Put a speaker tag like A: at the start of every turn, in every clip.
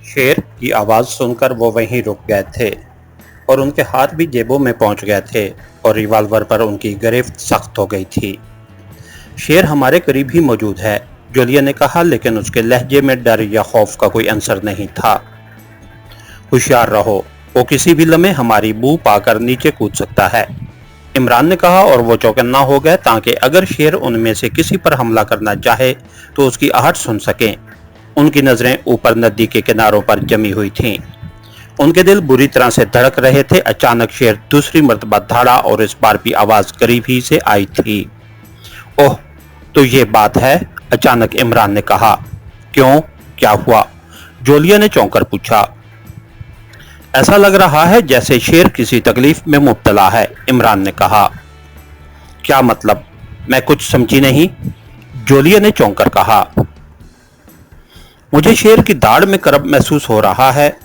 A: शेर की आवाज सुनकर वो वहीं रुक गए थे और उनके हाथ भी जेबों में पहुंच गए थे और रिवॉल्वर पर उनकी गिरफ्त सख्त हो गई थी। शेर हमारे करीब ही मौजूद है, जूलिया ने कहा, लेकिन उसके लहजे में डर या खौफ का कोई अंसर नहीं था। होशियार रहो, वो किसी भी लम्हे हमारी बू पाकर नीचे कूद सकता है, इमरान ने कहा, और वो चौकन्ना हो गए ताकि अगर शेर उनमें से किसी पर हमला करना चाहे तो उसकी आहट सुन सकें। उनकी नजरें ऊपर नदी के किनारों पर जमी हुई थीं। उनके दिल बुरी तरह से धड़क रहे थे। अचानक शेर दूसरी मर्तबा दहाड़ा और इस बार भी आवाज करीब ही से आई थी। ओह, तो ये बात है, अचानक इमरान ने कहा। क्यों, क्या हुआ? जूलिया ने चौंक कर पूछा। ऐसा लग रहा है जैसे शेर किसी तकलीफ में मुब्तला है, इमरान ने कहा। क्या मतलब? मैं कुछ समझी नहीं, जूलिया ने चौंक कर कहा। मुझे शेर की दाढ़ में करब महसूस हो रहा है,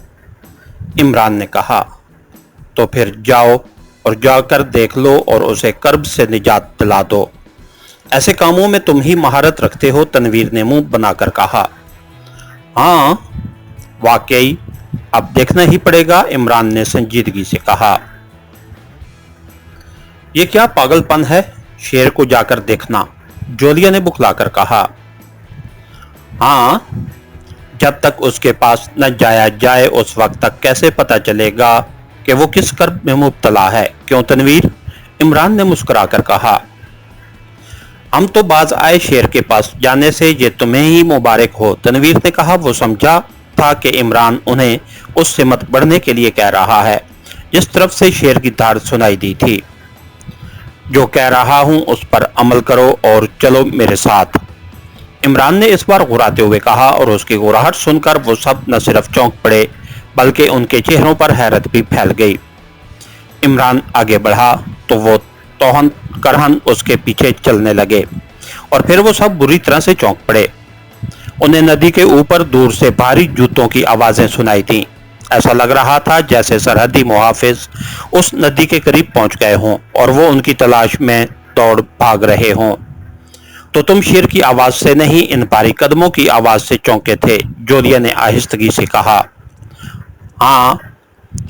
A: इमरान ने कहा। तो फिर जाओ और जाकर देख लो और उसे कर्ब से निजात दिला दो। ऐसे कामों में तुम ही महारत रखते हो, तनवीर ने मुंह बनाकर कहा। हाँ, वाकई अब देखना ही पड़ेगा, इमरान ने संजीदगी से कहा। यह क्या पागलपन है, शेर को जाकर देखना, जूलिया ने बुखलाकर कहा। हाँ, जब तक उसके पास न जाया जाए उस वक्त तक कैसे पता चलेगा कि वो किस कर्ब में मुब्तला है, क्यों तनवीर? इमरान ने मुस्कुराकर कहा। हम तो बाज आए शेर के पास जाने से, ये तुम्हें ही मुबारक हो, तनवीर ने कहा। वो समझा था कि इमरान उन्हें उस सिमत बढ़ने के लिए कह रहा है जिस तरफ से शेर की धाड़ सुनाई दी थी। जो कह रहा हूं उस पर अमल करो और चलो मेरे साथ, इमरान ने इस बार घुराते हुए कहा, और उसकी घुराहट सुनकर वो सब न सिर्फ चौंक पड़े बल्कि उनके चेहरों पर हैरत भी फैल गई। इमरान आगे बढ़ा तो वो तोहन करहन उसके पीछे चलने लगे और फिर वो सब बुरी तरह से चौंक पड़े। उन्हें नदी के ऊपर दूर से भारी जूतों की आवाजें सुनाई थीं। ऐसा लग रहा था जैसे सरहदी मुहाफिज उस नदी के करीब पहुंच गए हों और वो उनकी तलाश में दौड़ भाग रहे हों। तो तुम शेर की आवाज से नहीं, इन भारी कदमों की आवाज से चौंके थे, जूलिया ने आहिस्तगी से कहा। हाँ,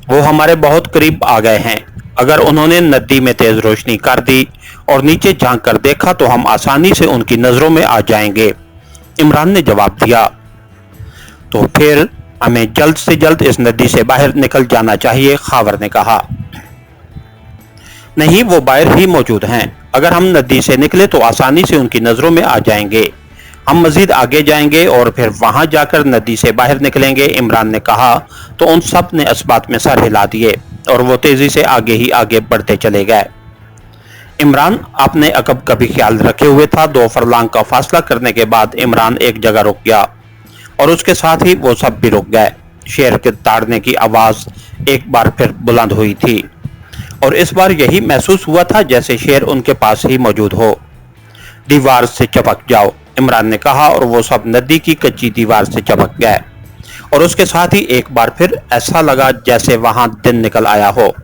A: वो हमारे बहुत करीब आ गए हैं। अगर उन्होंने नदी में तेज रोशनी कर दी और नीचे झांक कर देखा तो हम आसानी से उनकी नजरों में आ जाएंगे, इमरान ने जवाब दिया। तो फिर हमें जल्द से जल्द इस नदी से बाहर निकल जाना चाहिए, खावर ने कहा। नहीं, वो बाहर ही मौजूद हैं। अगर हम नदी से निकले तो आसानी से उनकी नजरों में आ जाएंगे। हम मजीद आगे जाएंगे और फिर वहां जाकर नदी से बाहर निकलेंगे, इमरान ने कहा। तो उन सब ने इस बात में सर हिला दिए और वो तेजी से आगे ही आगे बढ़ते चले गए। इमरान अपने अकब का भी ख्याल रखे हुए था। 2 फरलांग का फासला करने के बाद इमरान एक जगह रुक गया और उसके साथ ही वो सब भी रुक गए। शेर के ताड़ने की आवाज एक बार फिर बुलंद हुई थी और इस बार यही महसूस हुआ था जैसे शेर उनके पास ही मौजूद हो। दीवार से चपक जाओ, इमरान ने कहा, और वो सब नदी की कच्ची दीवार से चपक गए और उसके साथ ही एक बार फिर ऐसा लगा जैसे वहां दिन निकल आया हो।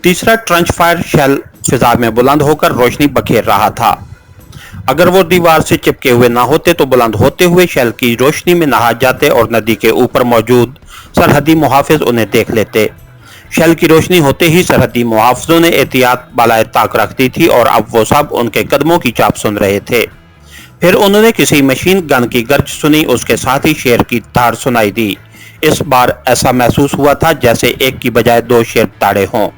A: तीसरा ट्रंच फायर शेल फिजा में बुलंद होकर रोशनी बखेर रहा था। अगर वो दीवार से चिपके हुए ना होते तो बुलंद होते हुए शेल की रोशनी में नहा जाते और नदी के ऊपर मौजूद सरहदी मुहाफिज उन्हें देख लेते। शेल की रोशनी होते ही सरहदी मुहाफिजों ने एहतियात बालाए ताक रख दी थी और अब वो सब उनके कदमों की चाप सुन रहे थे। फिर उन्होंने किसी मशीन गन की गर्ज सुनी, उसके साथ ही शेर की धाड़ सुनाई दी। इस बार ऐसा महसूस हुआ था जैसे एक की बजाय 2 शेर ताड़े हों।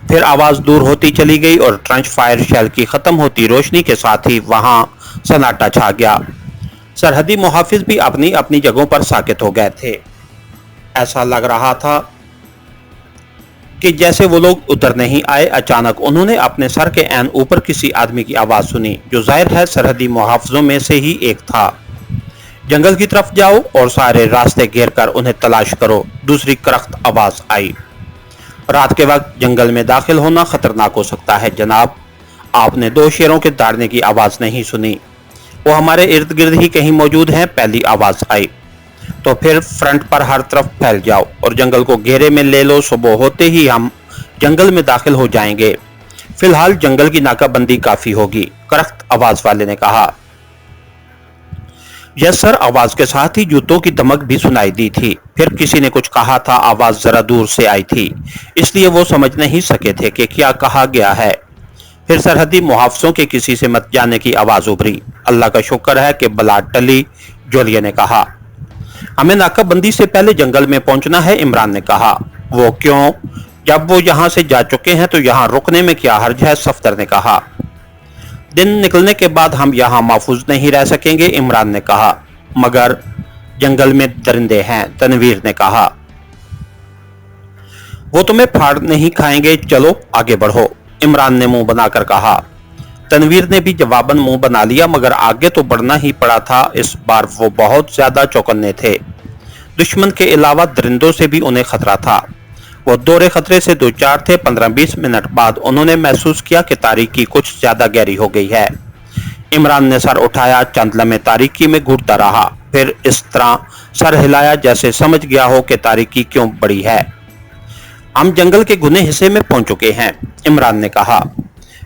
A: फिर आवाज दूर होती चली गई और ट्रंच फायर शेल की खत्म होती रोशनी के साथ ही वहां सन्नाटा छा गया। सरहदी मुहाफिज भी अपनी अपनी जगहों पर साकित हो गए थे। ऐसा लग रहा था कि जैसे वो लोग उतर नहीं आए। अचानक उन्होंने अपने सर के ऐन ऊपर किसी आदमी की आवाज सुनी जो जाहिर है सरहदी मुहाफिजों में से ही एक था। जंगल की तरफ जाओ और सारे रास्ते घेर कर उन्हें तलाश करो, दूसरी करख्त आवाज आई। रात के वक्त जंगल में दाखिल होना खतरनाक हो सकता है जनाब, आपने 2 शेरों के दहाड़ने की आवाज नहीं सुनी? वो हमारे इर्द गिर्द ही कहीं मौजूद हैं, पहली आवाज आई। तो फिर फ्रंट पर हर तरफ फैल जाओ और जंगल को घेरे में ले लो, सुबह होते ही हम जंगल में दाखिल हो जाएंगे। फिलहाल जंगल की नाकाबंदी काफी होगी, करख्त आवाज वाले ने कहा। यह सर आवाज के साथ ही जूतों की दमक भी सुनाई दी थी। फिर किसी ने कुछ कहा था, आवाज जरा दूर से आई थी, इसलिए वो समझ नहीं सके थे कि क्या कहा गया है। फिर सरहदी मुहाफिजों के किसी से मत जाने की आवाज उभरी। अल्लाह का शुक्र है कि बला टली, जोलिया ने कहा। हमें नाकाबंदी से पहले जंगल में पहुंचना है, इमरान ने कहा। वो क्यों? जब वो यहाँ से जा चुके हैं तो यहाँ रुकने में क्या हर्ज है, सफ्दर ने कहा। दिन निकलने के बाद हम यहाँ महफूज नहीं रह सकेंगे, इमरान ने कहा। मगर जंगल में दरिंदे हैं, तनवीर ने कहा। वो तुम्हें फाड़ नहीं खाएंगे, चलो आगे बढ़ो, इमरान ने मुंह बनाकर कहा। तनवीर ने भी जवाबन मुंह बना लिया, मगर आगे तो बढ़ना ही पड़ा था। इस बार वो बहुत ज्यादा चौकन्ने थे। दुश्मन के अलावा दरिंदों से भी उन्हें खतरा था। वो दौरे खतरे से दो चार थे। 15-20 मिनट बाद उन्होंने महसूस किया कि तारीकी कुछ ज्यादा गहरी हो गई है। इमरान ने सर उठाया, चंद लम्हे तारीकी में घूरता रहा, फिर इस तरह सर हिलाया जैसे समझ गया हो कि तारीकी क्यों बड़ी है। हम जंगल के घने हिस्से में पहुंच चुके हैं, इमरान ने कहा।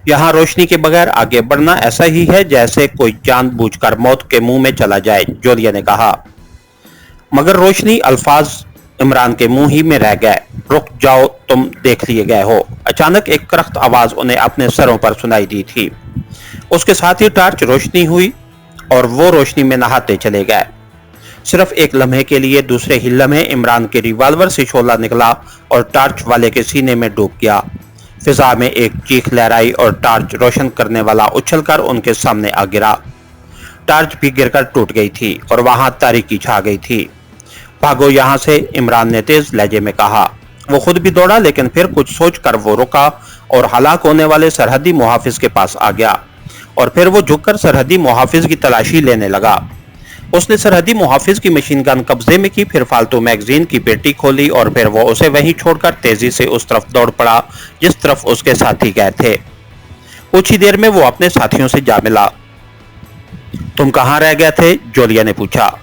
A: यहाँ रोशनी के बगैर आगे बढ़ना ऐसा ही है जैसे कोई जानबूझकर मौत के मुंह में चला जाए, जोलिया ने कहा। मगर रोशनी अल्फाज इमरान के मुंह ही में रह गए। रुक जाओ, तुम देख लिए गए हो। अचानक एक करख्त आवाज उन्हें अपने सरों पर सुनाई दी थी। उसके साथ ही टार्च रोशनी हुई और वो रोशनी में नहाते चले गए। सिर्फ एक लम्हे के लिए, दूसरे ही लम्हे इमरान के रिवाल्वर से शोला निकला और टार्च वाले के सीने में डूब गया। फिजा में एक चीख लहराई और टार्च रोशन करने वाला उछलकर उनके सामने आ गिरा। टार्च भी गिरकर टूट गई थी और वहां तारीकी छा गई थी। भागो यहां से, इमरान ने तेज लहजे में कहा। वो खुद भी दौड़ा, लेकिन फिर कुछ सोचकर वो रुका और हलाक होने वाले सरहदी मुहाफिज के पास आ गया। और फिर वो झुककर सरहदी मुहाफिज की तलाशी लेने लगा। उसने सरहदी मुहाफिज की मशीन गन कब्जे में की, फिर फालतू मैगजीन की पेटी खोली और फिर वो उसे वहीं छोड़कर तेजी से उस तरफ दौड़ पड़ा जिस तरफ उसके साथी गए थे। कुछ ही देर में वो अपने साथियों से जा मिला। तुम कहाँ रह गए थे? जोलिया ने पूछा।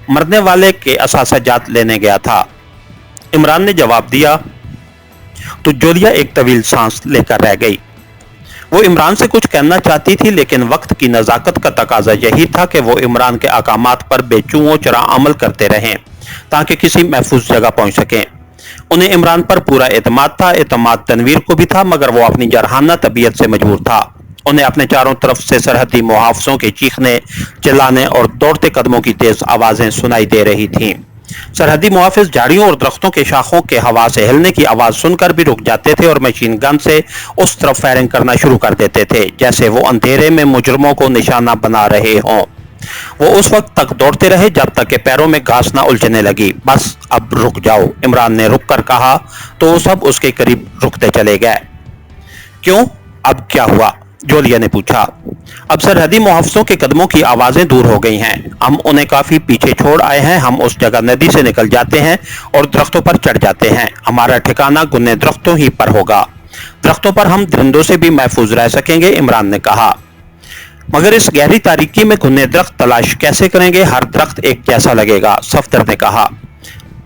A: मरने वाले के असासाजात लेने गया था, इमरान ने जवाब दिया। तो जोलिया एक तवील सांस लेकर रह गई। वो इमरान से कुछ कहना चाहती थी, लेकिन वक्त की नजाकत का तकाजा यही था कि वो इमरान के अहकामात पर बेचूओं चरा अमल करते रहें ताकि किसी महफूज जगह पहुंच सकें। उन्हें इमरान पर पूरा एतमाद था। एतमाद तनवीर को भी था, मगर वो अपनी जरहाना तबीयत से मजबूर था। उन्हें अपने चारों तरफ से सरहदी मुहाफिजों के चीखने, चिल्लाने और दौड़ते कदमों की तेज आवाजें सुनाई दे रही थीं। सरहदी मुहाफिज झाड़ियों और दरख्तों के शाखों के हवा से हिलने की आवाज सुनकर भी रुक जाते थे और मशीन गन से उस तरफ फायरिंग करना शुरू कर देते थे जैसे वो अंधेरे में मुजरमों को निशाना बना रहे हों। वो उस वक्त तक दौड़ते रहे जब तक कि पैरों में घास ना उलझने लगी। बस अब रुक जाओ, इमरान ने रुक कर कहा, तो वो सब उसके करीब रुकते चले गए। क्यों, अब क्या हुआ? जोलिया ने पूछा। अब सरहदी मुहाफिजों के कदमों की आवाजें दूर हो गई हैं। हम उन्हें काफी पीछे छोड़ आए हैं। हम उस जगह नदी से निकल जाते हैं और दरख्तों पर चढ़ जाते हैं। हमारा ठिकाना गुन्ने दरख्तों ही पर होगा। दरख्तों पर हम दरिंदों से भी महफूज रह सकेंगे, इमरान ने कहा। मगर इस गहरी तारीकी में गुन्ने दरख्त तलाश कैसे करेंगे? हर दरख्त एक जैसा लगेगा, सफदर ने कहा।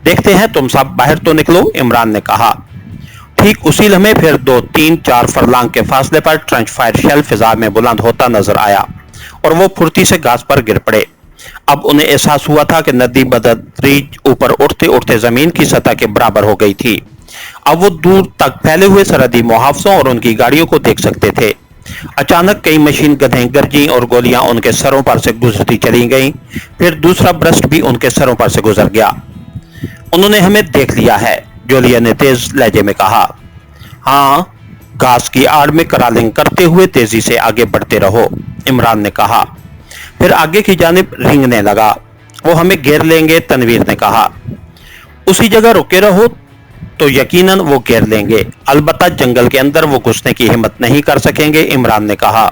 A: देखते हैं, तुम सब बाहर तो निकलो, इमरान ने कहा। ठीक उसी लम्हे फिर 2-3-4 फरलांग के फासले पर ट्रेंच फायर शेल फिजा में बुलंद होता नजर आया और वो फुर्ती से घास पर गिर पड़े। अब उन्हें एहसास हुआ था कि नदी बदतदरीज ऊपर उठते उठते जमीन की सतह के बराबर हो गई थी। अब वो दूर तक फैले हुए सरहदी मुहाफिजों और उनकी गाड़ियों को देख सकते थे। अचानक कई मशीन गनें गरजी और गोलियां उनके सरों पर से गुजरती चली गईं। फिर दूसरा ब्रस्ट भी उनके सरों पर से गुजर गया। उन्होंने हमें देख लिया है, जोलिया ने तेज लहजे में कहा। हाँ, घास की आड़ में करालिंग करते हुए तेजी से आगे बढ़ते रहो, इमरान ने कहा। फिर आगे की जानिब रेंगने लगा। वो हमें घेर लेंगे, तनवीर ने कहा। उसी जगह रुके रहो तो यकीनन वो घेर लेंगे, अलबत्ता जंगल के अंदर वो घुसने की हिम्मत नहीं कर सकेंगे, इमरान ने कहा।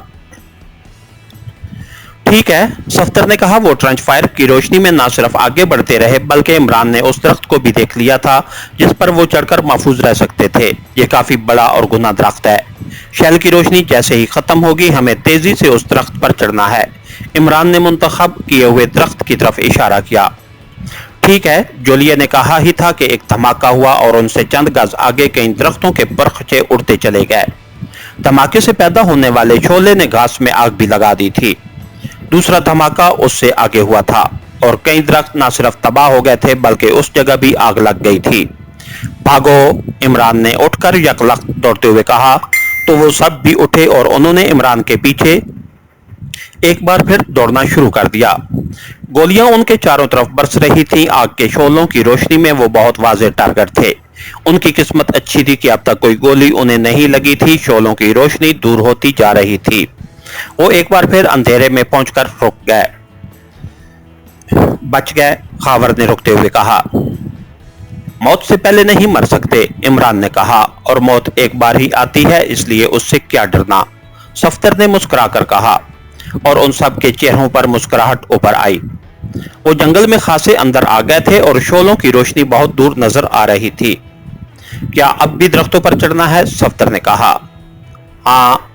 A: ठीक है, सफ्दर ने कहा। वो ट्रेंच फायर की रोशनी में न सिर्फ आगे बढ़ते रहे बल्कि इमरान ने उस दरख्त को भी देख लिया था जिस पर वो चढ़कर महफूज रह सकते थे। ये काफी बड़ा और घना दरख्त है। शैल की रोशनी जैसे ही खत्म होगी हमें तेजी से उस दरख्त पर चढ़ना है, इमरान ने मुंतखब किए हुए दरख्त की तरफ इशारा किया। ठीक है, जोलिया ने कहा ही था कि एक धमाका हुआ और उनसे चंद गज आगे कई दरख्तों के परखचे उड़ते चले गए। धमाके से पैदा होने वाले शोले ने घास में आग भी लगा दी थी। दूसरा धमाका उससे आगे हुआ था और कई दरख्त न सिर्फ तबाह हो गए थे बल्कि उस जगह भी आग लग गई थी। भागो, इमरान ने उठकर यकलख्त दौड़ते हुए कहा। तो वो सब भी उठे और उन्होंने इमरान के पीछे एक बार फिर दौड़ना शुरू कर दिया। गोलियां उनके चारों तरफ बरस रही थीं। आग के शोलों की रोशनी में वो बहुत वाज़ेह टारगेट थे। उनकी किस्मत अच्छी थी कि अब तक कोई गोली उन्हें नहीं लगी थी। शोलों की रोशनी दूर होती जा रही थी। वो एक बार फिर अंधेरे में पहुंचकर रुक गए। बच गए, खावर ने रुकते हुए कहा। मौत से पहले नहीं मर सकते, इमरान ने कहा, और मौत एक बार ही आती है, इसलिए उससे क्या डरना, सफ्तर ने मुस्कुराकर कहा, और उन सब के चेहरों पर मुस्कुराहट ऊपर आई। वो जंगल में खासे अंदर आ गए थे और शोलों की रोशनी बहुत दूर नजर आ रही थी। क्या अब भी दरख्तों पर चढ़ना है, सफ्तर ने कहा। हाँ,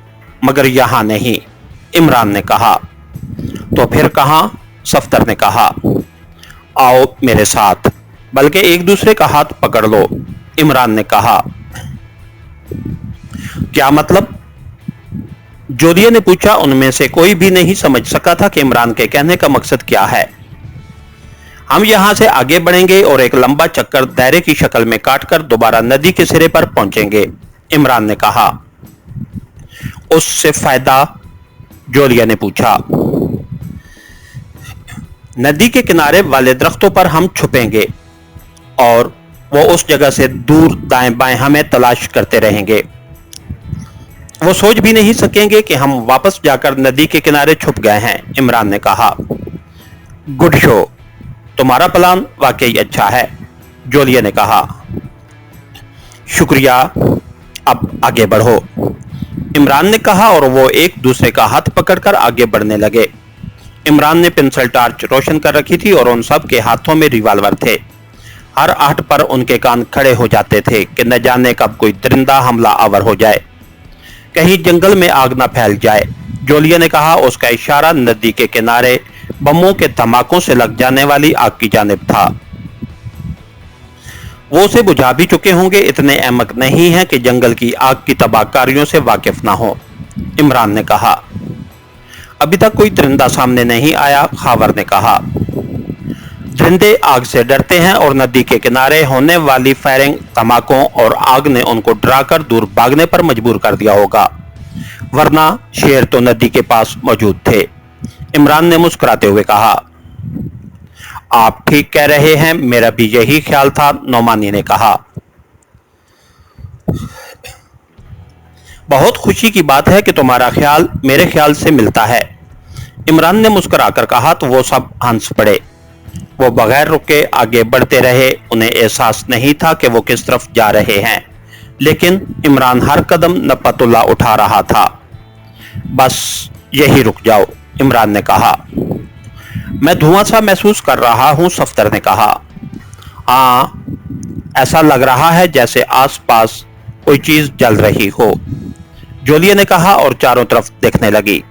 A: मगर यहां नहीं, इमरान ने कहा। तो फिर कहां, सफ्तर ने कहा। आओ मेरे साथ, बल्कि एक दूसरे का हाथ पकड़ लो, इमरान ने कहा। क्या मतलब, जोलिया ने पूछा। उनमें से कोई भी नहीं समझ सका था कि इमरान के कहने का मकसद क्या है। हम यहां से आगे बढ़ेंगे और एक लंबा चक्कर दायरे की शक्ल में काटकर दोबारा नदी के सिरे पर पहुंचेंगे, इमरान ने कहा। उससे फायदा, जोलिया ने पूछा। नदी के किनारे वाले दरख्तों पर हम छुपेंगे और वो उस जगह से दूर दाएं बाएं हमें तलाश करते रहेंगे। वो सोच भी नहीं सकेंगे कि हम वापस जाकर नदी के किनारे छुप गए हैं, इमरान ने कहा। गुड शो, तुम्हारा प्लान वाकई अच्छा है, जोलिया ने कहा। शुक्रिया, अब आगे बढ़ो, इमरान ने कहा, और वो एक दूसरे का हाथ पकड़कर आगे बढ़ने लगे। इमरान ने पेंसिल टार्च रोशन कर रखी थी और उन सब के हाथों में रिवाल्वर थे। हर आहट पर उनके कान खड़े हो जाते थे कि न जाने कब कोई दरिंदा हमला आवर हो जाए, कहीं जंगल में आग न फैल जाए। जोलिया ने कहा। उसका इशारा नदी के किनारे बमों के धमाकों से लग जाने वाली आग की जानिब था। वो उसे बुझा भी चुके होंगे, इतने अहमक नहीं हैं कि जंगल की आग की तबाहकारियों से वाकिफ ना हो, इमरान ने कहा। अभी तक कोई दरिंदा सामने नहीं आया, खावर ने कहा। दरिंदे आग से डरते हैं और नदी के किनारे होने वाली फायरिंग, धमाकों और आग ने उनको डराकर दूर भागने पर मजबूर कर दिया होगा, वरना शेर तो नदी के पास मौजूद थे, इमरान ने मुस्कुराते हुए कहा। आप ठीक कह रहे हैं, मेरा भी यही ख्याल था, नौमानी ने कहा। बहुत खुशी की बात है कि तुम्हारा ख्याल मेरे ख्याल से मिलता है, इमरान ने मुस्कुराकर कहा। तो वो सब हंस पड़े। वो बगैर रुके आगे बढ़ते रहे। उन्हें एहसास नहीं था कि वो किस तरफ जा रहे हैं, लेकिन इमरान हर कदम नपतुल्ला उठा रहा था। बस यही रुक जाओ, इमरान ने कहा। मैं धुआं सा महसूस कर रहा हूं, सफ्तर ने कहा। हाँ, ऐसा लग रहा है जैसे आसपास कोई चीज जल रही हो, जोलिया ने कहा और चारों तरफ देखने लगी।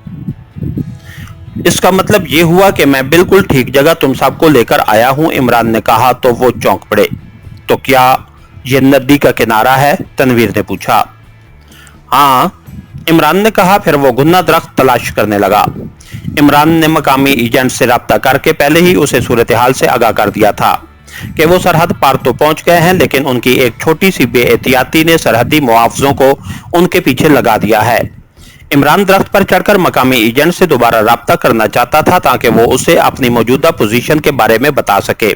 A: इसका मतलब ये हुआ कि मैं बिल्कुल ठीक जगह तुम सबको लेकर आया हूं, इमरान ने कहा। तो वो चौंक पड़े। तो क्या ये नदी का किनारा है, तनवीर ने पूछा। हाँ, इमरान ने कहा। फिर वो घुन्ना दरख्त तलाश करने लगा। इमरान ने मकामी एजेंट से राब्ता करके पहले ही उसे सूरत हाल से आगाह कर दिया था कि वो सरहद पार तो पहुंच गए हैं, लेकिन उनकी एक छोटी सी बेएहतियाती ने सरहदी मुआवजों को उनके पीछे लगा दिया है। इमरान दरख्त पर चढ़कर मकामी एजेंट से दोबारा राब्ता करना चाहता था ताकि वो उसे अपनी मौजूदा पोजीशन के बारे में बता सके।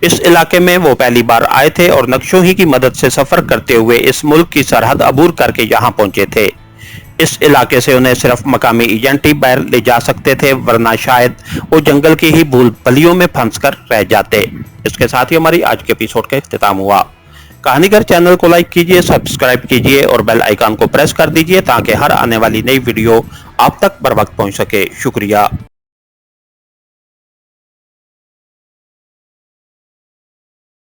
A: इस इलाके में वो पहली बार आए थे और नक्शों ही की मदद से सफर करते हुए इस मुल्क की सरहद अबूर करके यहाँ पहुंचे थे। इस इलाके से उन्हें सिर्फ मकामी एजेंट ही बाहर ले जा सकते थे, वरना शायद वो जंगल की ही भूल भलियों में फंस कर रह जाते। इसके साथ ही हमारी आज के एपिसोड का इख्तिताम हुआ। कहानीगर चैनल को लाइक कीजिए, सब्सक्राइब कीजिए और बेल आइकन को प्रेस कर दीजिए ताकि हर आने वाली नई वीडियो आप तक बर वक्त पहुंच सके। शुक्रिया।